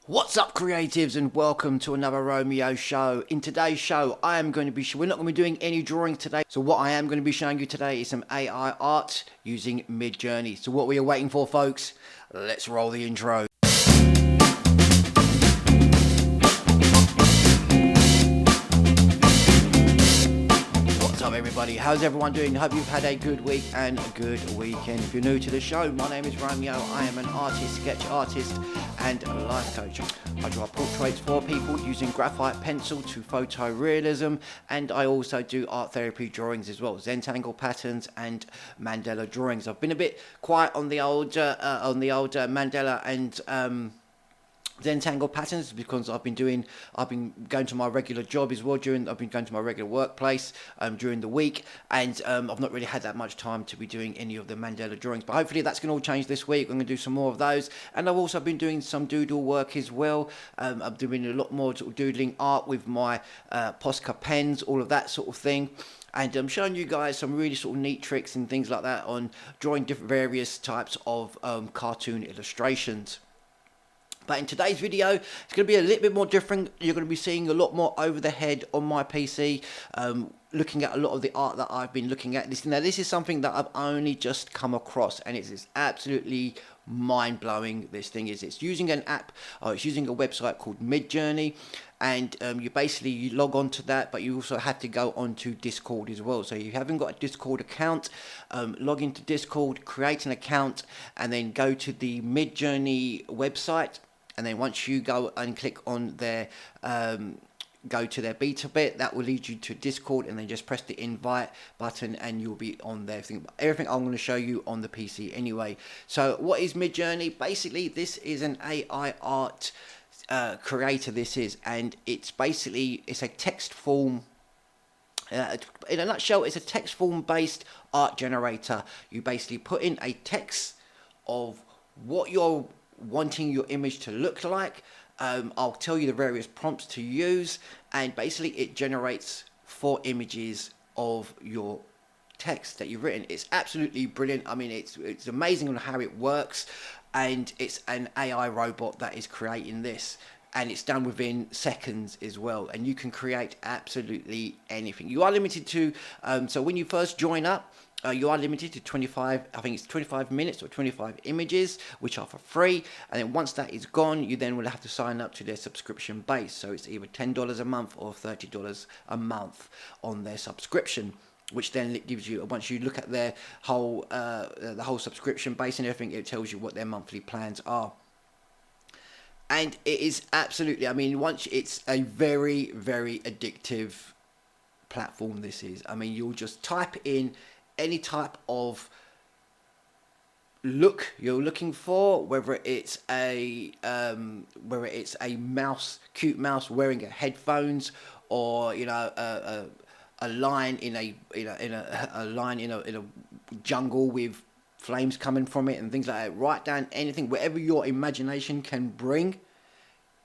What's up, creatives, and welcome to another Romeo show. In today's show, we're not going to be doing any drawings today. So what I am going to be showing you today is some AI art using Midjourney. So what we are waiting for, folks, let's roll the intro. Everybody, how's everyone doing? Hope you've had a good week and a good weekend. If you're new to the show, my name is Romeo. I am an artist, sketch artist and a life coach. I draw portraits for people using graphite pencil to photorealism, and I also do art therapy drawings as well, Zentangle patterns and mandala drawings. I've been a bit quiet on the old mandala and Zentangle patterns because I've been going to my regular job as well I've been going to my regular workplace during the week, and I've not really had that much time to be doing any of the mandala drawings, but hopefully that's going to all change this week. I'm going to do some more of those, and I've also been doing some doodle work as well. I'm doing a lot more sort of doodling art with my Posca pens, all of that sort of thing. And I'm showing you guys some really sort of neat tricks and things like that on drawing different various types of cartoon illustrations. But in today's video, it's going to be a little bit more different. You're going to be seeing a lot more over the head on my PC, looking at a lot of the art that I've been looking at. This is something that I've only just come across, and it's absolutely mind-blowing. This thing is, it's using an app, it's using a website called Midjourney, and you log on to that, but you also have to go onto Discord as well. So if you haven't got a Discord account, log into Discord, create an account, and then go to the Midjourney website. And then once you go and click on their, go to their beta bit, that will lead you to Discord, and then just press the invite button and you'll be on there. Everything I'm going to show you on the PC anyway. So what is Midjourney? Basically, this is an AI art creator, and it's a text form. In a nutshell, it's a text form based art generator. You basically put in a text of what you're wanting your image to look like. I'll tell you the various prompts to use, and basically it generates 4 images of your text that you've written. It's absolutely brilliant. I mean, it's amazing on how it works, and it's an AI robot that is creating this, and it's done within seconds as well, and you can create absolutely anything. You are limited to so when you first join up, you are limited to 25, I think it's 25 minutes or 25 images, which are for free. And then once that is gone, you then will have to sign up to their subscription base. So it's either $10 a month or $30 a month on their subscription, which then gives you, once you look at their whole, the whole subscription base and everything, it tells you what their monthly plans are. And it is absolutely, I mean, it's a very, very addictive platform, this is. I mean, you'll just type in any type of look you're looking for, whether it's a cute mouse wearing headphones, or a line in a jungle with flames coming from it and things like that. Write down anything, whatever your imagination can bring.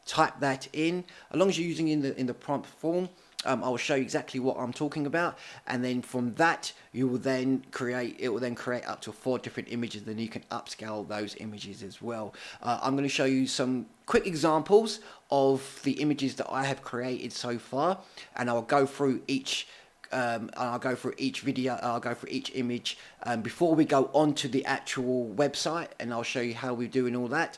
Type that in, as long as you're using in the prompt form. I will show you exactly what I'm talking about, and then from that it will then create up to 4 different images. Then you can upscale those images as well. I'm going to show you some quick examples of the images that I have created so far, and I'll go through each video, I'll go through each image before we go on to the actual website, and I'll show you how we're doing all that.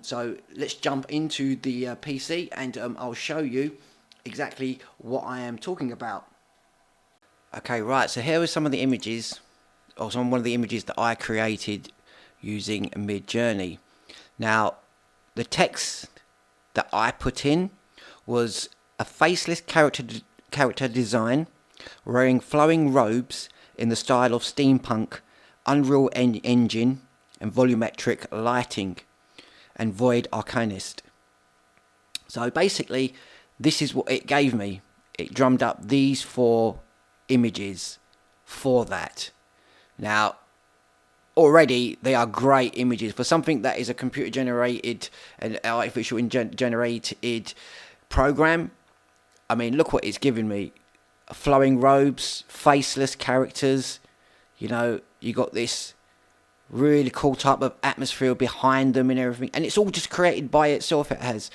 So let's jump into the PC, and I'll show you exactly what I am talking about. Okay, right, so here are some of the images, or one of the images that I created using Midjourney. Now, the text that I put in was a faceless character design wearing flowing robes in the style of steampunk, Unreal Engine and volumetric lighting, and Void Arcanist. So basically, this is what it gave me. It drummed up these 4 images for that. Now, already they are great images for something that is a computer generated and artificial generated program. I mean, look what it's given me. Flowing robes, faceless characters. You got this Really cool type of atmosphere behind them and everything. And it's all just created by itself, it has.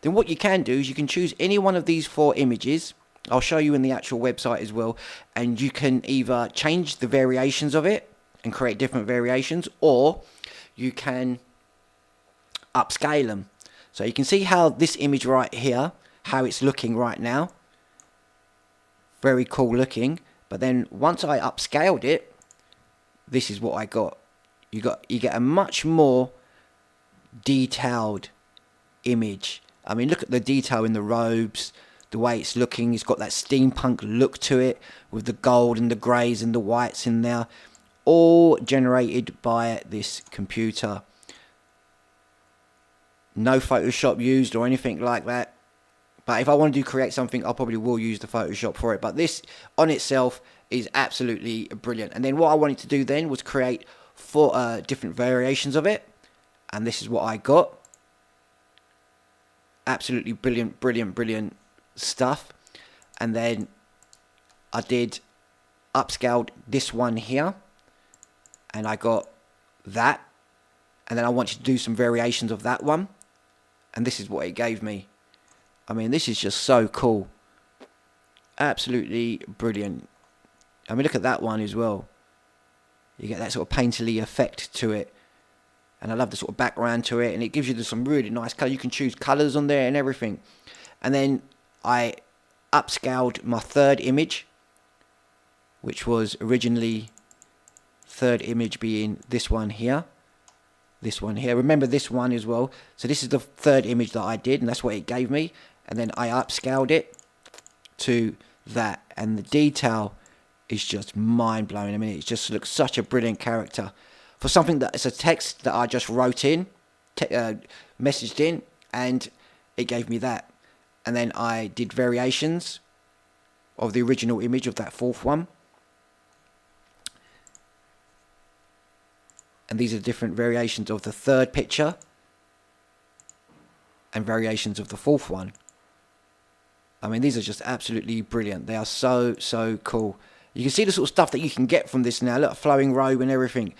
Then what you can do is you can choose any one of these 4 images. I'll show you in the actual website as well. And you can either change the variations of it and create different variations, or you can upscale them. So you can see how this image right here, how it's looking right now. Very cool looking. But then once I upscaled it, this is what I got. You get a much more detailed image. I mean, look at the detail in the robes, the way it's looking. It's got that steampunk look to it with the gold and the greys and the whites in there, all generated by this computer. No Photoshop used or anything like that. But if I want to create something, I probably will use the Photoshop for it. But this on itself is absolutely brilliant. And then what I wanted to do then was create 4 different variations of it. And this is what I got. Absolutely brilliant, brilliant, brilliant stuff. And then I did upscaled this one here. And I got that. And then I wanted to do some variations of that one. And this is what it gave me. I mean, this is just so cool. Absolutely brilliant. I mean, look at that one as well. You get that sort of painterly effect to it. And I love the sort of background to it. And it gives you some really nice colour. You can choose colours on there and everything. And then I upscaled my 3rd image, which was originally 3rd image being this one here. This one here. Remember this one as well. So this is the 3rd image that I did. And that's what it gave me. And then I upscaled it to that. And the detail is just mind-blowing. I mean, it just looks such a brilliant character. For something that is a text that I just wrote in, messaged in, and it gave me that. And then I did variations of the original image of that 4th one. And these are different variations of the 3rd picture and variations of the 4th one. I mean, these are just absolutely brilliant. They are so, so cool. You can see the sort of stuff that you can get from this now. Look, flowing robe and everything.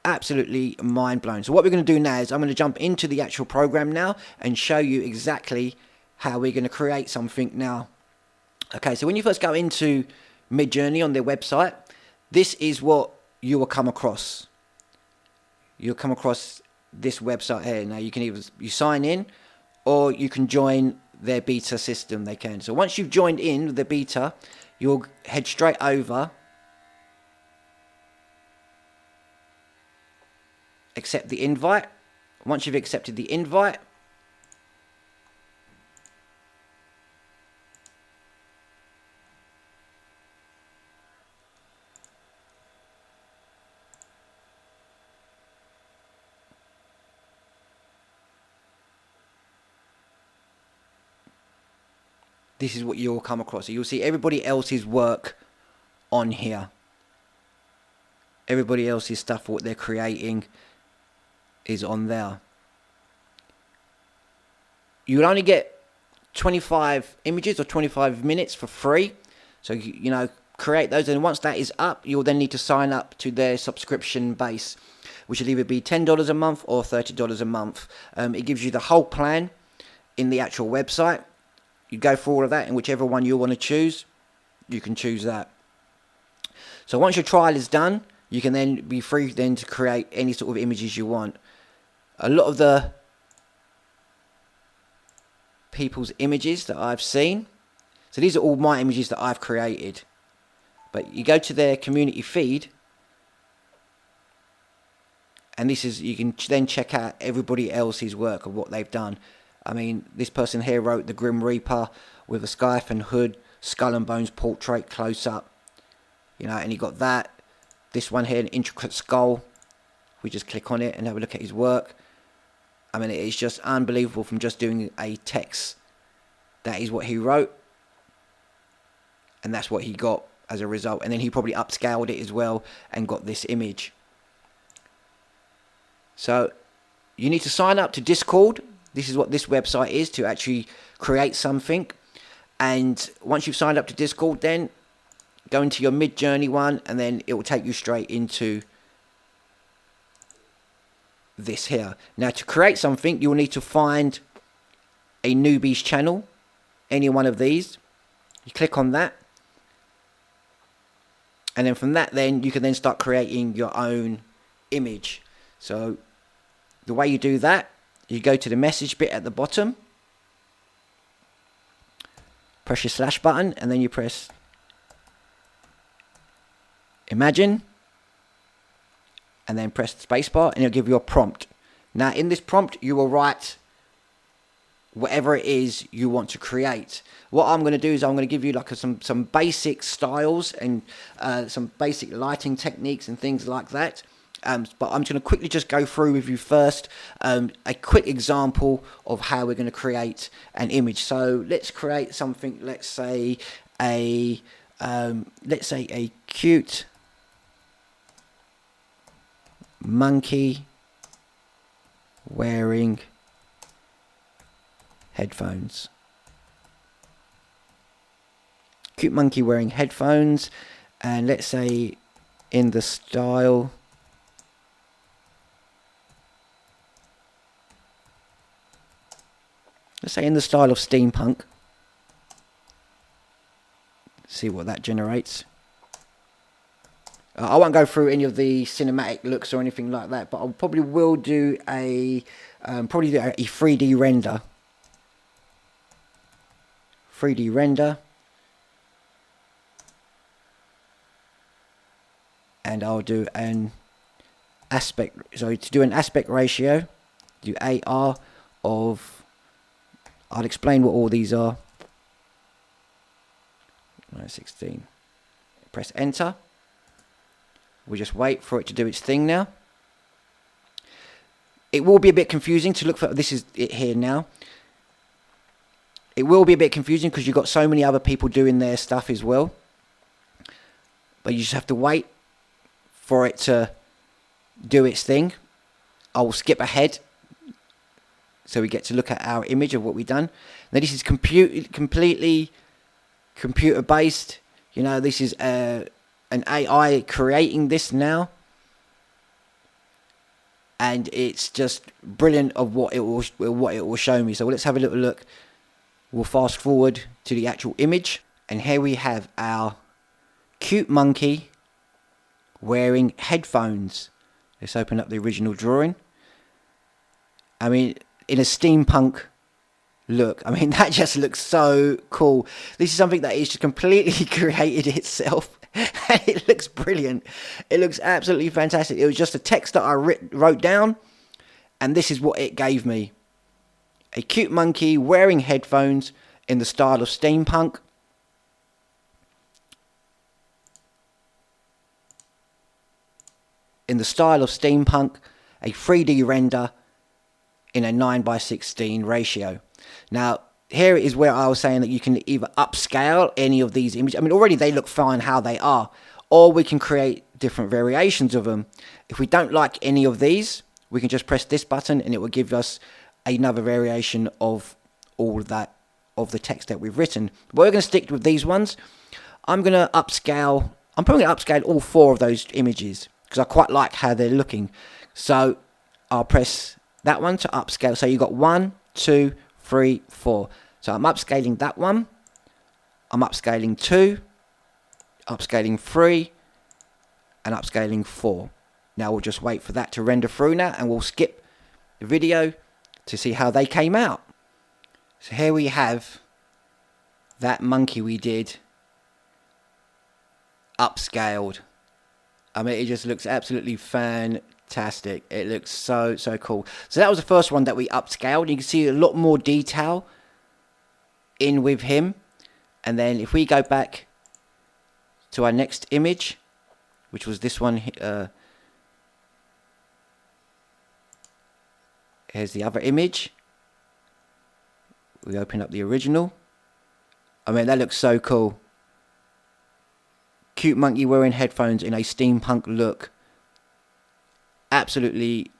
Absolutely mind-blowing. So what we're going to do now is I'm going to jump into the actual program now and show you exactly how we're going to create something now. Okay, so when you first go into Midjourney on their website, this is what you will come across. You'll come across this website here. Now you can either sign in or you can join their beta system. They can. So once you've joined in with the beta, you'll head straight over, accept the invite. Once you've accepted the invite, this is what you'll come across. So you'll see everybody else's work on here. Everybody else's stuff, what they're creating, is on there. You will only get 25 images or 25 minutes for free. So, you know, create those. And once that is up, you'll then need to sign up to their subscription base, which will either be $10 a month or $30 a month. It gives you the whole plan in the actual website. You go for all of that, and whichever one you want to choose, you can choose that. So once your trial is done, you can then be free then to create any sort of images you want. A lot of the people's images that I've seen, so these are all my images that I've created. But you go to their community feed, and this is, you can then check out everybody else's work of what they've done. I mean, this person here wrote the Grim Reaper with a scarf and hood, skull and bones portrait close up. You know, and he got that. This one here, an intricate skull. We just click on it and have a look at his work. I mean, it is just unbelievable from just doing a text. That is what he wrote. And that's what he got as a result. And then he probably upscaled it as well and got this image. So, you need to sign up to Discord. This is what this website is, to actually create something. And once you've signed up to Discord, then go into your Midjourney one, and then it will take you straight into this here. Now to create something, you'll need to find a newbie's channel, any one of these. You click on that, and then from that then you can then start creating your own image. So the way you do that, you go to the message bit at the bottom, press your slash button, and then you press imagine, and then press the spacebar, and it'll give you a prompt. Now in this prompt you will write whatever it is you want to create. What I'm going to do is I'm going to give you like some basic styles and some basic lighting techniques and things like that. But I'm going to quickly just go through with you first a quick example of how we're going to create an image. So let's create something. Let's say a cute monkey wearing headphones. Cute monkey wearing headphones, and let's say in the style of steampunk. See what that generates. I won't go through any of the cinematic looks or anything like that, but I probably will do a 3D render. 3D render. And I'll do an aspect. So to do an aspect ratio, do AR of. I'll explain what all these are. 16. Press enter. We'll just wait for it to do its thing now. It will be a bit confusing to look for. This is it here now. It will be a bit confusing because you've got so many other people doing their stuff as well. But you just have to wait for it to do its thing. I'll skip ahead so we get to look at our image of what we've done. Now this is completely computer based. You know, this is an AI creating this now, and it's just brilliant of what it will show me. So let's have a little look. We'll fast forward to the actual image, and here we have our cute monkey wearing headphones. Let's open up the original drawing. I mean, in a steampunk look. I mean, that just looks so cool. This is something that is just completely created itself. And it looks brilliant. It looks absolutely fantastic. It was just a text that I wrote down, and this is what it gave me. A cute monkey wearing headphones in the style of steampunk. A 3D render in a 9:16 ratio. Now, here is where I was saying that you can either upscale any of these images. I mean, already they look fine how they are. Or we can create different variations of them. If we don't like any of these, we can just press this button and it will give us another variation of all that, of the text that we've written. But we're going to stick with these ones. I'm going to upscale. I'm probably going to upscale all 4 of those images because I quite like how they're looking. So I'll press that one to upscale. So you've got 1, 2, 3, 4. So I'm upscaling that one. I'm upscaling 2, upscaling 3, and upscaling 4. Now we'll just wait for that to render through now, and we'll skip the video to see how they came out. So here we have that monkey we did upscaled. I mean, it just looks absolutely fantastic. It looks so cool. So that was the first one that we upscaled. You can see a lot more detail in with him. And then if we go back to our next image, which was this one, here's the other image. We open up the original. I mean, that looks so cool. Cute monkey wearing headphones in a steampunk look. Absolutely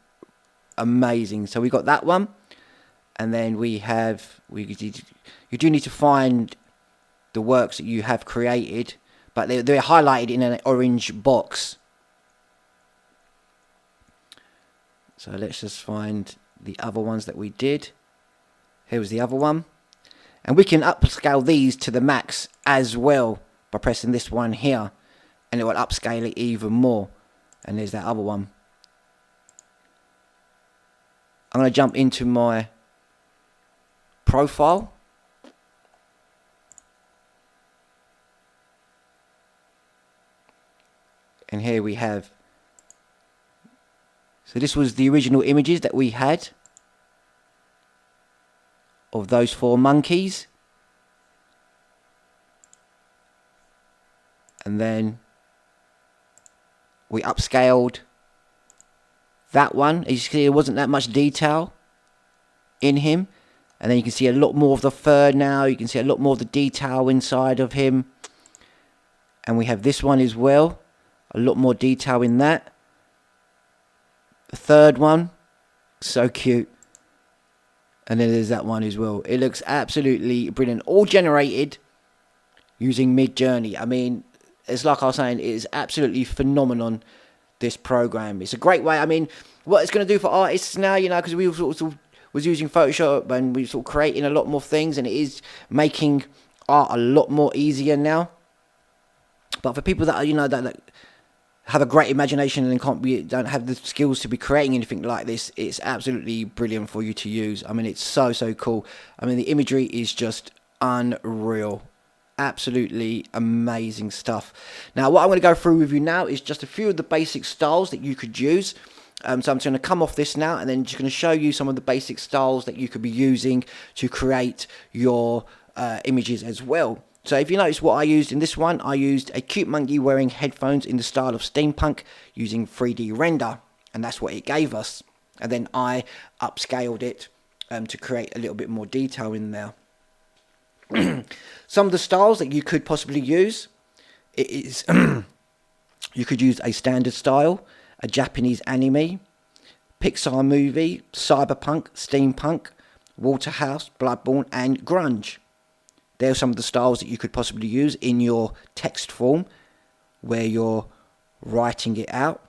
amazing. So we got that one. And then we have, you do need to find the works that you have created, but they're highlighted in an orange box. So let's just find the other ones that we did. Here was the other one. And we can upscale these to the max as well by pressing this one here. And it will upscale it even more. And there's that other one. I'm going to jump into my profile. And here we have. So this was the original images that we had of those 4 monkeys. And then we upscaled that one. As you can see, there wasn't that much detail in him. And then you can see a lot more of the fur now. You can see a lot more of the detail inside of him. And we have this one as well. A lot more detail in that. The third one, so cute. And then there's that one as well. It looks absolutely brilliant. All generated using Midjourney. I mean, it's like I was saying, it is absolutely phenomenon, this program. It's a great way. I mean, what it's going to do for artists now, you know, because we sort of was using Photoshop and we were sort of creating a lot more things, and it is making art a lot more easier now. But for people that are, you know, that have a great imagination and don't have the skills to be creating anything like this, it's absolutely brilliant for you to use. I mean, it's so cool. I mean, the imagery is just unreal. Absolutely amazing stuff. Now, what I'm going to go through with you now is just a few of the basic styles that you could use. So I'm just going to come off this now and then just going to show you some of the basic styles that you could be using to create your images as well. So if you notice what I used in this one, I used a cute monkey wearing headphones in the style of steampunk using 3D render. And that's what it gave us. And then I upscaled it to create a little bit more detail in there. Some of the styles that you could possibly use is you could use a standard style, a Japanese anime, Pixar movie, cyberpunk, steampunk, Waterhouse, Bloodborne and grunge. There are some of the styles that you could possibly use in your text form where you're writing it out.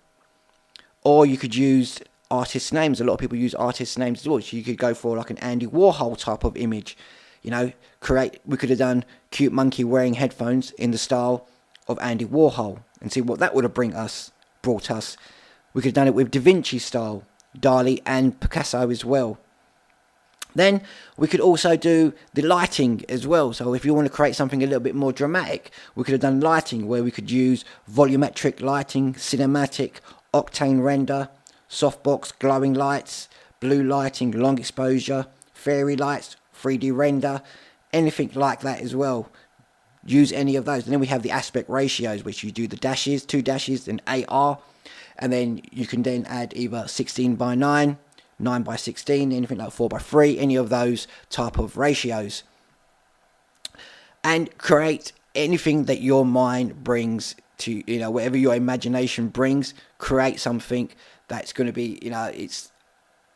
Or you could use artist names. A lot of people use artist names as well. So you could go for like an Andy Warhol type of image. You know, we could have done cute monkey wearing headphones in the style of Andy Warhol and see what that would have brought us. We could have done it with Da Vinci style, Dali and Picasso as well. Then we could also do the lighting as well. So if you want to create something a little bit more dramatic, we could have done lighting where we could use volumetric lighting, cinematic, octane render, softbox, glowing lights, blue lighting, long exposure, fairy lights, 3D render, anything like that as well. Use any of those. And then we have the aspect ratios, which you do the dashes, 2 dashes, and AR. And then you can then add either 16:9, 9:16, anything like 4:3, any of those type of ratios. And create anything that your mind brings to, you know, whatever your imagination brings, create something that's going to be, you know, it's,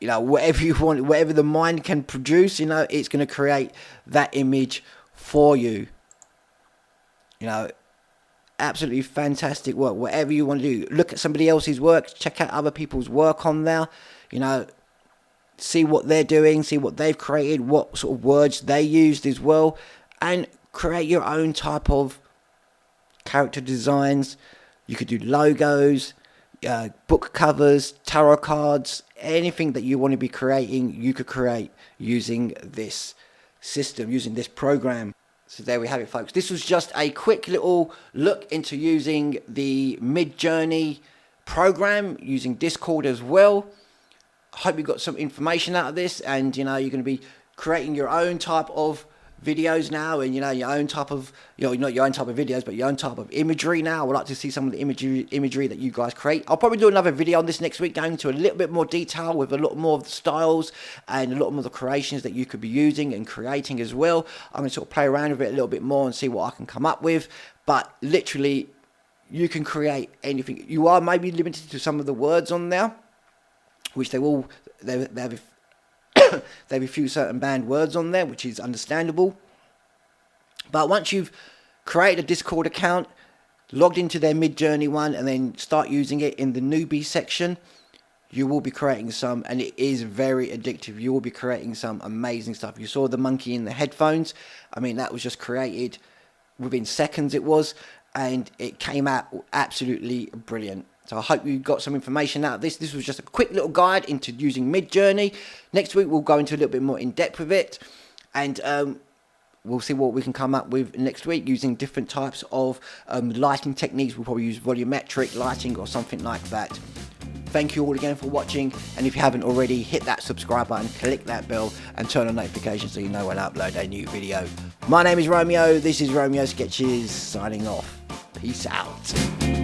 you know, whatever you want, whatever the mind can produce, you know, it's going to create that image for you. You know, absolutely fantastic work. Whatever you want to do, look at somebody else's work, check out other people's work on there, you know, see what they're doing, see what they've created, what sort of words they used as well, and create your own type of character designs. You could do logos, book covers, tarot cards, anything that you want to be creating, you could create using this system, using this program. So there we have it, folks. This was just a quick little look into using the Midjourney program, using Discord as well. I hope you got some information out of this, and you know, you're going to be creating your own type of videos now, and you know, your own type of, you know, not your own type of videos, but your own type of imagery now. I would like to see some of the imagery that you guys create. I'll probably do another video on this next week, going into a little bit more detail with a lot more of the styles and a lot more of the creations that you could be using and creating as well. I'm going to sort of play around with it a little bit more and see what I can come up with, but literally you can create anything. You are maybe limited to some of the words on there, which they have they have a few certain banned words on there, which is understandable. But once you've created a Discord account, logged into their Midjourney one, and then start using it in the newbie section, you will be creating some, and it is very addictive. You will be creating some amazing stuff. You saw the monkey in the headphones. I mean, that was just created within seconds it was, and it came out absolutely brilliant. So I hope you got some information out of this. This was just a quick little guide into using Midjourney. Next week we'll go into a little bit more in depth with it, and we'll see what we can come up with next week using different types of lighting techniques. We'll probably use volumetric lighting or something like that. Thank you all again for watching, and if you haven't already, hit that subscribe button, click that bell, and turn on notifications so you know when I upload a new video. My name is Romeo, this is Romeo Sketches, signing off. Peace out.